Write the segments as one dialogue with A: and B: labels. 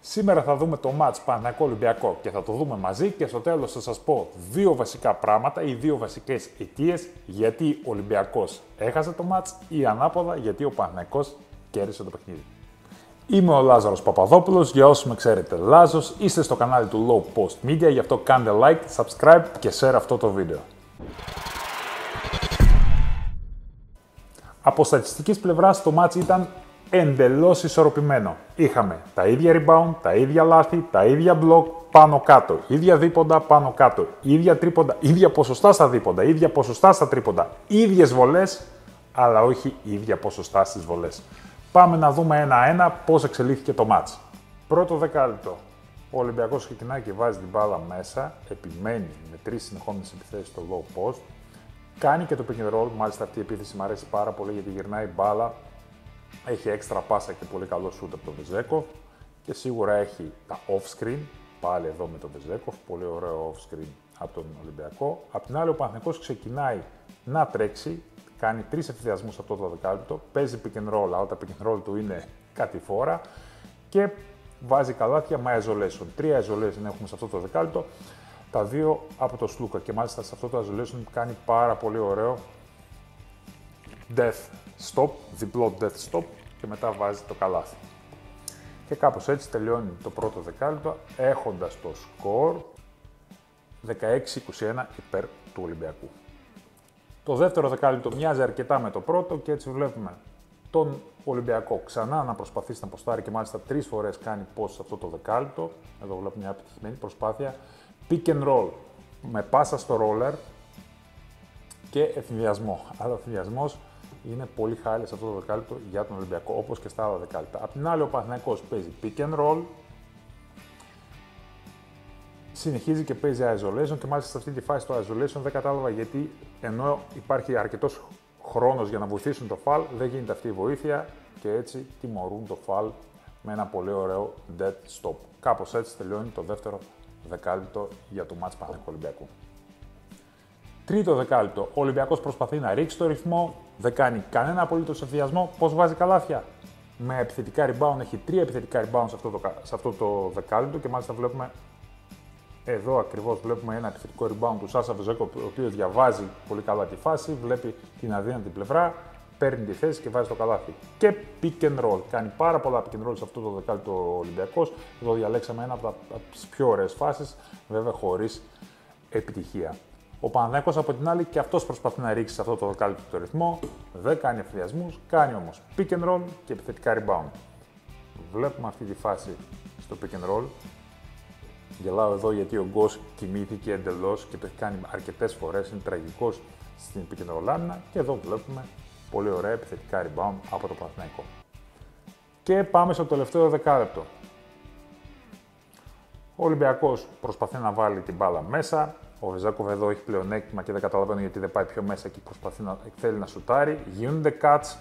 A: Σήμερα θα δούμε το μάτς Παναθηναϊκό Ολυμπιακό και θα το δούμε μαζί και στο τέλος θα σας πω δύο βασικά πράγματα ή δύο βασικές αιτίες γιατί ο Ολυμπιακός έχασε το μάτς ή ανάποδα γιατί ο Παναθηναϊκός κέρδισε το παιχνίδι. Είμαι ο Λάζαρος Παπαδόπουλος, για όσους με ξέρετε Λάζος, είστε στο κανάλι του Low Post Media, γι' αυτό κάντε like, subscribe και share αυτό το βίντεο. Από στατιστικής πλευράς το μάτς ήταν εντελώς ισορροπημένο. Είχαμε τα ίδια rebound, τα ίδια λάθη, τα ίδια block πάνω κάτω, ίδια δίποντα πάνω κάτω, ίδια τρίποντα, ίδια ποσοστά στα δίποντα, ίδια ποσοστά στα τρίποντα, ίδιες βολές, αλλά όχι ίδια ποσοστά στις βολές. Πάμε να δούμε ένα-ένα πώς εξελίχθηκε το μάτς. Πρώτο δεκάλεπτο. Ο Ολυμπιακός ξεκινάει και βάζει την μπάλα μέσα, επιμένει με 3 συνεχόμενες επιθέσεις στο low post, κάνει και το pick and roll, μάλιστα αυτή η επίθεση μου αρέσει πάρα πολύ γιατί γυρνάει μπάλα, έχει έξτρα πάσα και πολύ καλό shoot από τον Βεζέκοφ και σίγουρα έχει τα off-screen, πάλι εδώ με τον Βεζέκοφ, πολύ ωραίο off-screen από τον Ολυμπιακό. Απ' την άλλη ο Παναθηναϊκός ξεκινάει να τρέξει, κάνει 3 ευθυδιασμούς αυτό το δεκάλεπτο, παίζει pick and roll, αλλά τα pick and roll του είναι κατηφόρα και βάζει καλάθια με isolation. 3 isolation έχουμε σε αυτό το δεκάλεπτο, τα 2 από το Σλούκα και μάλιστα σε αυτό το isolation κάνει πάρα πολύ ωραίο death stop, διπλό death stop και μετά βάζει το καλάθι. Και κάπως έτσι τελειώνει το πρώτο δεκάλεπτο έχοντας το σκορ 16-21 υπέρ του Ολυμπιακού. Το δεύτερο δεκάλεπτο μοιάζει αρκετά με το πρώτο και έτσι βλέπουμε τον Ολυμπιακό ξανά να προσπαθήσει να ποστάρει και μάλιστα 3 φορές κάνει post σε αυτό το δεκάλεπτο. Εδώ βλέπουμε μια επιτυχημένη προσπάθεια. Pick and roll με πάσα στο roller και ευθυνδιασμό. Αλλά ο ευθυνδιασμός είναι πολύ χάλια σε αυτό το δεκάλεπτο για τον Ολυμπιακό, όπως και στα άλλα δεκάλεπτα. Απ' την άλλη, ο Παναθηναϊκός παίζει pick and roll, συνεχίζει και παίζει isolation και μάλιστα σε αυτή τη φάση το isolation δεν κατάλαβα γιατί ενώ υπάρχει αρκετός χρόνος για να βοηθήσουν το φαλ, δεν γίνεται αυτή η βοήθεια και έτσι τιμωρούν το φαλ με ένα πολύ ωραίο dead stop. Κάπως έτσι τελειώνει το δεύτερο δεκάλεπτο για το μάτς Παναθηναϊκού Ολυμπιακού. Τρίτο δεκάλεπτο, ο Ολυμπιακός προσπαθεί να ρίξει το ρυθμό, δεν κάνει κανένα απολύτως ευθυδιασμό. Πώς βάζει καλάθια? Με επιθετικά rebound, έχει 3 επιθετικά rebound σε αυτό το δεκάλεπτο και μάλιστα βλέπουμε εδώ ακριβώς βλέπουμε ένα επιθετικό rebound του Σάσα Βεζέκο, ο οποίος διαβάζει πολύ καλά τη φάση, βλέπει την αδύνατη πλευρά, παίρνει τη θέση και βάζει το καλάθι. Και pick and roll. Κάνει πάρα πολλά pick and roll σε αυτό το δεκάλεπτο ο Ολυμπιακός. Εδώ διαλέξαμε ένα από τις πιο ωραίες φάσεις, βέβαια χωρίς επιτυχία. Ο Παναθηναϊκός από την άλλη και αυτός προσπαθεί να ρίξει σε αυτό το δεκάλεπτο το ρυθμό, δεν κάνει ευθυδιασμούς, κάνει όμως pick and roll και επιθετικά rebound. Βλέπουμε αυτή τη φάση στο pick and roll. Γελάω εδώ γιατί ο Γκος κοιμήθηκε εντελώς και το έχει κάνει αρκετές φορές, είναι τραγικός στην pick and roll άμυνα και εδώ βλέπουμε πολύ ωραία επιθετικά rebound από το Παναθηναϊκό. Και πάμε στο τελευταίο δεκάλεπτο. Ο Ολυμπιακός προσπαθεί να βάλει την μπάλα μέσα. Ο Βεζέκοφ εδώ έχει πλεονέκτημα και δεν καταλαβαίνω γιατί δεν πάει πιο μέσα και θέλει να σουτάρει. Γίνονται cuts,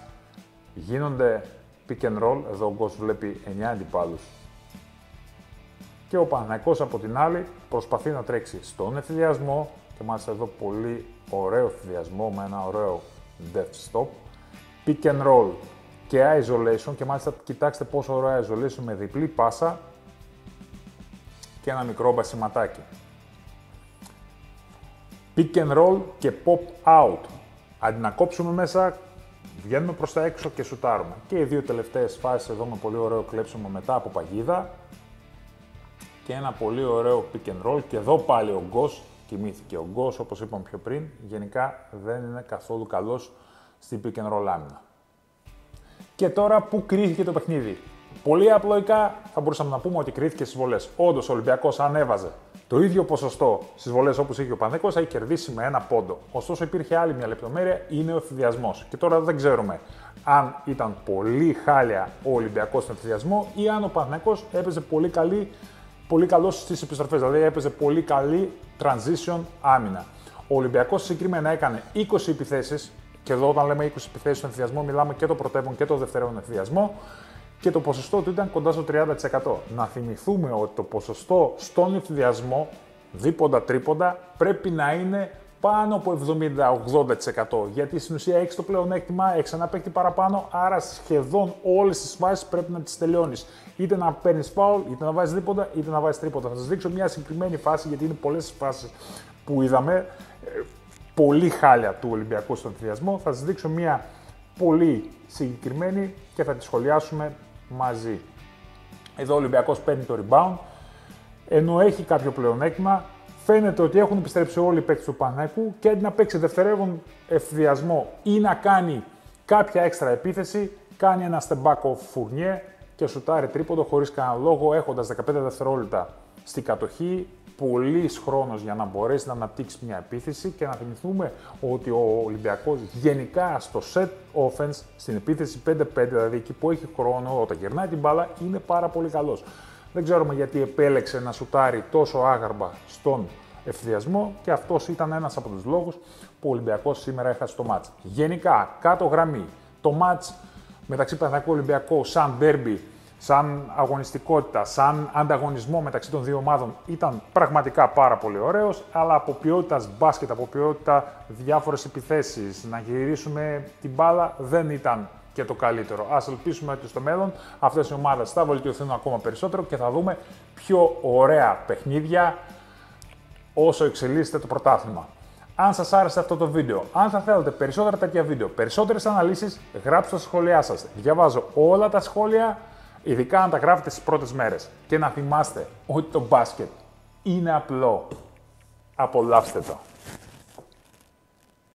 A: γίνονται pick and roll. Εδώ ο Γκος βλέπει 9 αντιπάλους. Και ο Παναθηναϊκός από την άλλη προσπαθεί να τρέξει στον ευθυδιασμό και μάλιστα εδώ πολύ ωραίο ευθυδιασμό με ένα ωραίο death stop. Pick and roll και isolation και μάλιστα κοιτάξτε πόσο ωραίο isolation με διπλή πάσα και ένα μικρό μπασιματάκι. Pick and roll και pop out. Αντί να κόψουμε μέσα, βγαίνουμε προς τα έξω και σουτάρουμε. Και οι δύο τελευταίες φάσεις εδώ με πολύ ωραίο κλέψιμο μετά από παγίδα και ένα πολύ ωραίο pick and roll και εδώ πάλι ο Γκος κοιμήθηκε. Ο Γκος, όπως είπαμε πιο πριν, γενικά δεν είναι καθόλου καλός στην pick and roll άμυνα. Και τώρα που κρίθηκε το παιχνίδι? Πολύ απλοϊκά θα μπορούσαμε να πούμε ότι κρίθηκε στις βολές. Όντως ο Ολυμπιακός αν έβαζε το ίδιο ποσοστό στις βολές όπως είχε ο Παναθηναϊκός θα είχε κερδίσει με 1 πόντο. Ωστόσο υπήρχε άλλη μια λεπτομέρεια, είναι ο ευθυδιασμός. Και τώρα δεν ξέρουμε αν ήταν πολύ χάλια ο Ολυμπιακός στον ευθυδιασμό ή αν ο Παναθηναϊκός έπαιζε πολύ καλός στις επιστροφές, δηλαδή έπαιζε πολύ καλή transition άμυνα. Ο Ολυμπιακός συγκεκριμένα έκανε 20 επιθέσεις και εδώ όταν λέμε 20 επιθέσεις στον ευθυδιασμό μιλάμε και το πρωτεύον και το δευτερεύον ευθυδιασμό και το ποσοστό του ήταν κοντά στο 30%. Να θυμηθούμε ότι το ποσοστό στον ευθυδιασμό, δίποντα τρίποντα, πρέπει να είναι πάνω από 70-80%. Γιατί στην ουσία έχεις το πλεονέκτημα, έχεις ένα παίκτη παραπάνω, άρα σχεδόν όλες τις φάσεις πρέπει να τις τελειώνεις. Είτε να παίρνεις φάουλ, είτε να βάζεις δίποτα, είτε να βάζεις τρίποτα. Θα σας δείξω μια συγκεκριμένη φάση, γιατί είναι πολλές φάσεις που είδαμε. Πολύ χάλια του Ολυμπιακού στον ενθουσιασμό. Θα σας δείξω μια πολύ συγκεκριμένη και θα τη σχολιάσουμε μαζί. Εδώ ο Ολυμπιακός παίρνει το rebound, ενώ έχει κάποιο πλεονέκτημα. Φαίνεται ότι έχουν επιστρέψει όλοι οι παίκτες του Παναθηναϊκού και αντί να παίξει δευτερεύον ευθυδιασμό ή να κάνει κάποια έξτρα επίθεση, κάνει ένα step back off Fournier και σουτάρει τρίποντο χωρίς κανένα λόγο, έχοντας 15 δευτερόλεπτα στην κατοχή. Πολύς χρόνος για να μπορέσει να αναπτύξει μια επίθεση και να θυμηθούμε ότι ο Ολυμπιακός γενικά στο set offense, στην επίθεση 5-5, δηλαδή εκεί που έχει χρόνο, όταν γυρνάει την μπάλα, είναι πάρα πολύ καλός. Δεν ξέρουμε γιατί επέλεξε να σουτάρει τόσο άγαρμα στον ευθυδιασμό και αυτός ήταν ένας από τους λόγους που ο Ολυμπιακός σήμερα έχασε το μάτς. Γενικά, κάτω γραμμή, το μάτς μεταξύ Παναθηναϊκού και Ολυμπιακού σαν derby, σαν αγωνιστικότητα, σαν ανταγωνισμό μεταξύ των δύο ομάδων ήταν πραγματικά πάρα πολύ ωραίος, αλλά από ποιότητα μπάσκετ, από ποιότητα διάφορες επιθέσεις, να γυρίσουμε την μπάλα δεν ήταν και το καλύτερο. Ας ελπίσουμε ότι στο μέλλον αυτές οι ομάδες θα βελτιωθούν ακόμα περισσότερο και θα δούμε πιο ωραία παιχνίδια όσο εξελίσσεται το πρωτάθλημα. Αν σας άρεσε αυτό το βίντεο, αν θα θέλετε περισσότερα τέτοια βίντεο, περισσότερες αναλύσεις, γράψτε στα σχόλιά σας. Διαβάζω όλα τα σχόλια, ειδικά αν τα γράφετε στις πρώτες μέρες. Και να θυμάστε ότι το μπάσκετ είναι απλό. Απολαύστε το.